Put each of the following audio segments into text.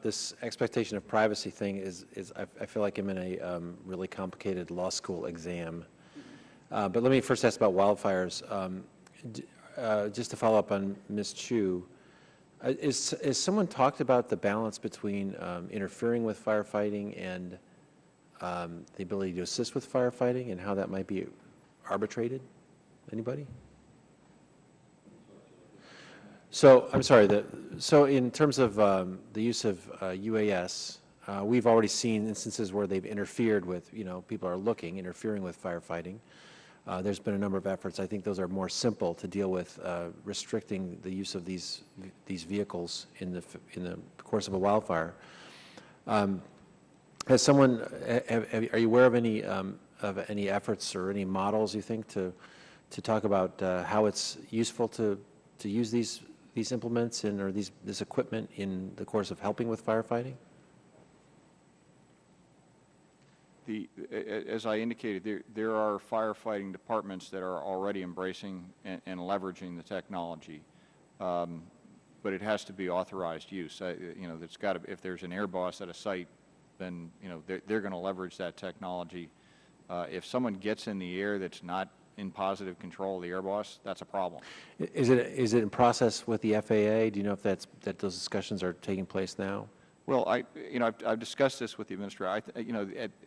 This expectation of privacy thing I feel like I'm in a really complicated law school exam. But let me first ask about wildfires. Just to follow up on Ms. Chu, is someone talked about the balance between interfering with firefighting and the ability to assist with firefighting and how that might be arbitrated? Anybody? So, I'm sorry, so in terms of the use of UAS, we've already seen instances where they've interfered with, people are interfering with firefighting. There's been a number of efforts. I think those are more simple to deal with, restricting the use of these vehicles in the course of a wildfire. Has someone, are you aware of any efforts or any models you think to talk about how it's useful to use these implements or this equipment in the course of helping with firefighting? As I indicated, there are firefighting departments that are already embracing and leveraging the technology, but it has to be authorized use. It's got to, if there's an air boss at a site, then they're going to leverage that technology. If someone gets in the air that's not in positive control of the air boss, that's a problem. Is it in process with the FAA? Do you know if that those discussions are taking place now? Well, I've discussed this with the administrator.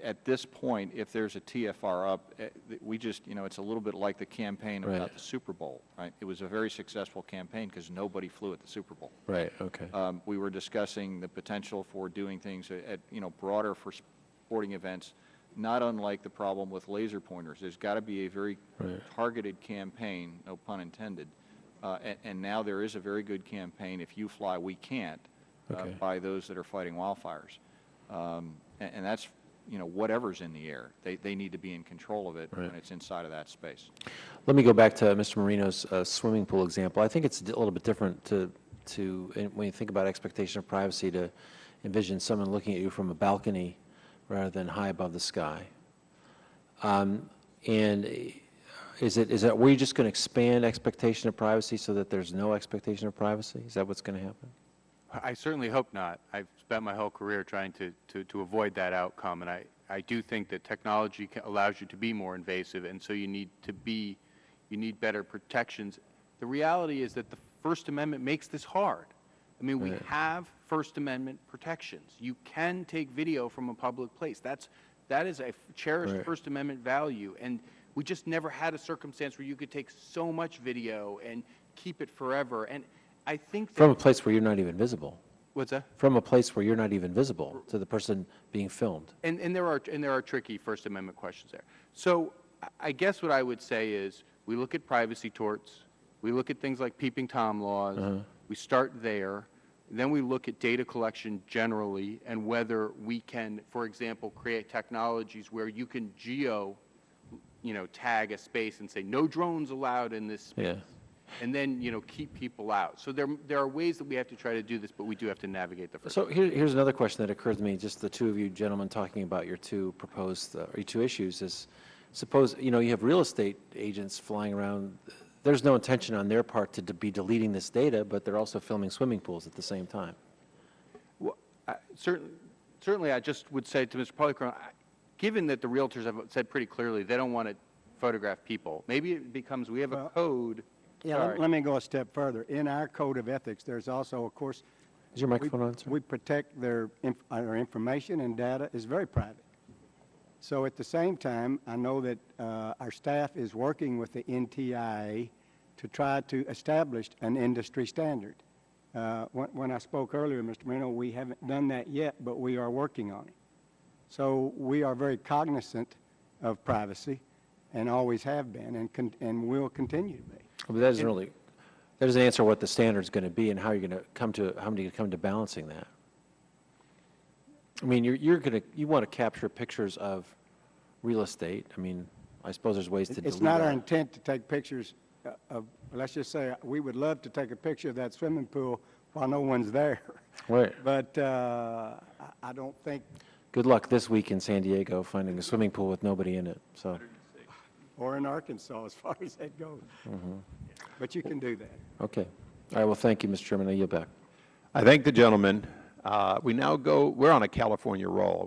At this point, if there's a TFR up, we just, it's a little bit like the campaign about the Super Bowl, right? It was a very successful campaign because nobody flew at the Super Bowl. Right. Okay. We were discussing the potential for doing things at broader for sporting events, not unlike the problem with laser pointers. There's got to be a very targeted campaign, no pun intended, and now there is a very good campaign. If you fly, we can't. By those that are fighting wildfires. And that's, whatever's in the air. They need to be in control of it when it's inside of that space. Let me go back to Mr. Marino's swimming pool example. I think it's a little bit different when you think about expectation of privacy, to envision someone looking at you from a balcony rather than high above the sky. And were you just going to expand expectation of privacy so that there's no expectation of privacy? Is that what's going to happen? I certainly hope not. I've spent my whole career trying to avoid that outcome, and I do think that technology allows you to be more invasive, and so you need better protections. The reality is that the First Amendment makes this hard. I mean, we have First Amendment protections. You can take video from a public place. That is a cherished First Amendment value, and we just never had a circumstance where you could take so much video and keep it forever. And I think that from a place where you're not even visible. What's that? From a place where you're not even visible to the person being filmed. And there are tricky First Amendment questions there. So I guess what I would say is we look at privacy torts, we look at things like peeping Tom laws, we start there, then we look at data collection generally and whether we can, for example, create technologies where you can tag a space and say no drones allowed in this space. And then, keep people out. So there are ways that we have to try to do this, but we do have to navigate the first. So here's another question that occurs to me, just the two of you gentlemen talking about your two proposed, your two issues is, suppose, you have real estate agents flying around. There's no intention on their part to be deleting this data, but they're also filming swimming pools at the same time. Well, certainly I just would say to Mr. Polycron, given that the realtors have said pretty clearly they don't want to photograph people, maybe it becomes we have a code. Yeah, let me go a step further. In our code of ethics, there's also, of course, is your microphone on, sir? We protect our information and data is very private. So at the same time, I know that our staff is working with the NTIA to try to establish an industry standard. When I spoke earlier, Mr. Marino, we haven't done that yet, but we are working on it. So we are very cognizant of privacy and always have been and will continue to be. But that doesn't answer what the standard is going to be and how you're going to come to balancing that. I mean, you want to capture pictures of real estate. I mean, I suppose there's ways to delete that. It's not our intent to take pictures of, let's just say, we would love to take a picture of that swimming pool while no one's there. Right. But I don't think. Good luck this week in San Diego finding a swimming pool with nobody in it. So. Or in Arkansas, as far as that goes. But you can do that. Okay. All right. Well, thank you, Mr. Chairman. I yield back. I thank the gentleman. We now go, we're on a California roll.